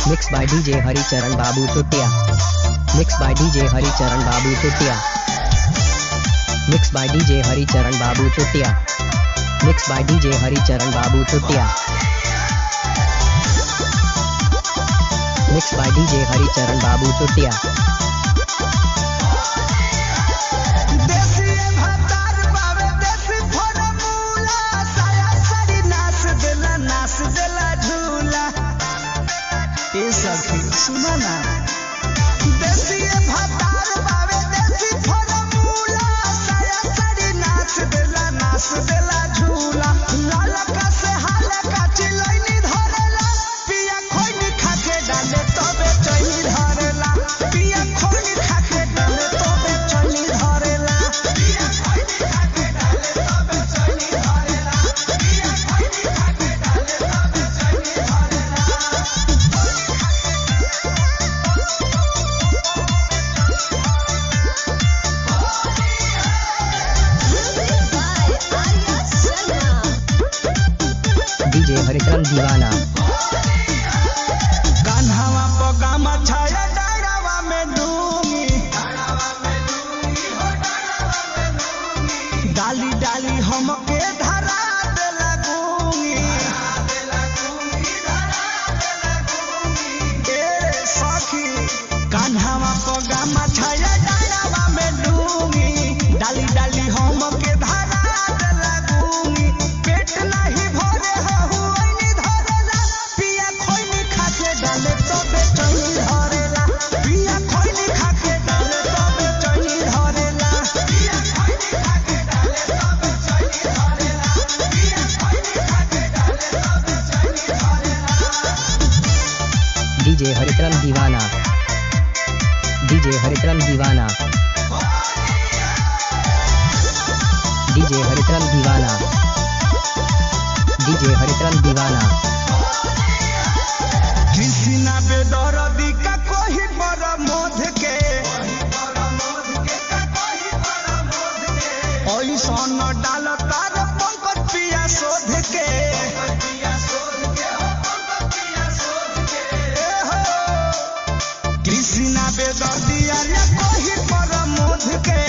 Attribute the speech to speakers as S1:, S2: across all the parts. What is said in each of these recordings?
S1: Mixed by DJ Haricharan Babu Chutia. Mixed by DJ Haricharan Babu Chutia. Mixed by DJ Haricharan Babu Chutia. Mixed by DJ Haricharan Babu Chutia. Mixed by DJ Haricharan Babu Chutia.
S2: सुना ना देसी भातार बावे देसी formula साया साड़ी नाच देला झूला लाला का से हाले का चिलैनी धरेला पिया खोइनी खाके डाले तबे चैनी धरेला पिया खोइनी खाके डाले तबे चैनी धरेला पिया खोइनी खाके डाले तबे चैनी धरेला पिया खोइनी खाके डाले तबे चैनी धरेला।
S1: DJ Haricharan Divana.
S2: कान्हावा पगामा छाया डाड़ावा में डूंगी डाली डाली हमके धरा दे लगूंगी ए सखी कान्हावा पगामा छाया डाड़ावा में डूंगी डाली डाली हमके धरा दे लगूंगी पेट नहीं भरे हहुआइनी धरेला पिया खोइनी खाके डाले तबे चैनी धरेला पिया खोइनी खाके डाले तबे चैनी धरेला पिया खोइनी खाके डाले तबे चैनी धरेला पिया खोइनी खाके डाले तबे चैनी धरेला।
S1: DJ Haricharan Divana. DJ Haricharan Divana. DJ Haricharan Divana. DJ Haricharan Divana.
S2: Krishna बेदर्दी का कोई बड़ा मोध के ऐसन डाल तार पंकज पिया शोध के कृष्णा बेदर्दी अरे कोई बड़ा मोध के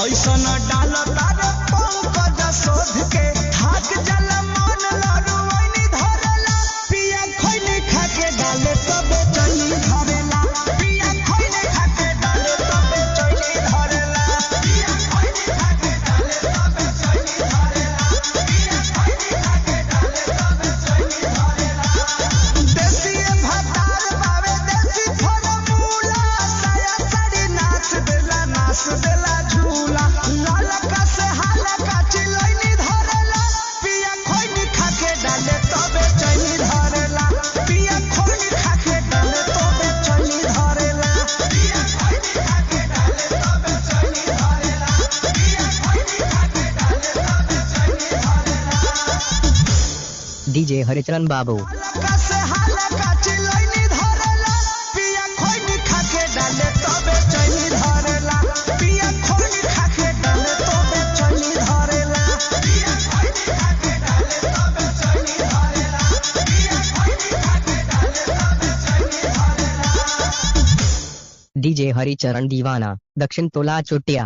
S2: ऐसन डाल तार पंकज शोध के थाक जल मन लड़ुआइनी धरेला पिया खोइनी खाके डाले तबे चैनी धरेला पिया खोइनी खाके डाले तबे चैनी धरेला पिया खोइनी खाके डाले तबे चैनी धरेला पिया खोइनी खाके डाले तबे चैनी धरेला। देसी भातार बावे देसी फॉर्मूला साया साड़ी नाच देला झूला लाला का से हाले का चिलैनी धरेला पिया खोइनी खाके डाले तबे चैनी धरेला पिया खोइनी खाके डाले तबे चैनी धरेला पिया खोइनी खाके डाले तबे चैनी धरेला पिया खोइनी खाके डाले तबे चैनी धरेला।
S1: DJ Haricharan Babu.
S2: लाला से हाले का चिलैनी धरेला पिया खोइनी खाके डाले तबे चैनी धरेला पिया खोइनी खाके डाले तबे चैनी धरेला पिया खोइनी खाके डाले तबे चैनी धरेला पिया खोइनी खाके डाले तबे चैनी धरेला।
S1: DJ Haricharan Divana. Dakshin Tola Chutia.